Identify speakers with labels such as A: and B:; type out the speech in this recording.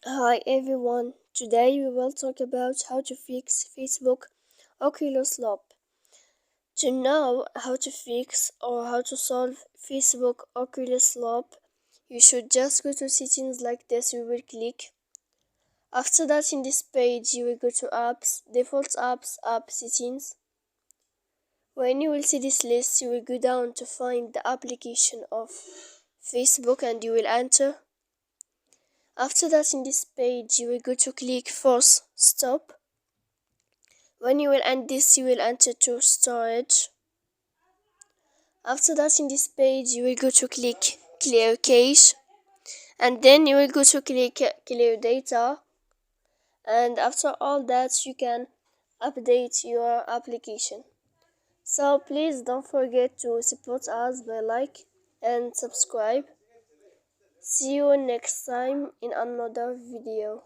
A: Hi everyone, today we will talk about how to fix Facebook Oculus loop. To know how to fix or how to solve Facebook Oculus loop, you should just go to settings like this. You will click. After that, in this page, you will go to apps, default apps, app settings. When you will see this list, you will go down to find the application of Facebook and you will enter. After that, in this page, you will go to click force stop. When you will end this, you will enter to storage. After that, in this page, you will go to click clear cache, and then you will go to click clear data. And after all that, you can update your application. So please don't forget to support us by like and subscribe. See you next time in another video.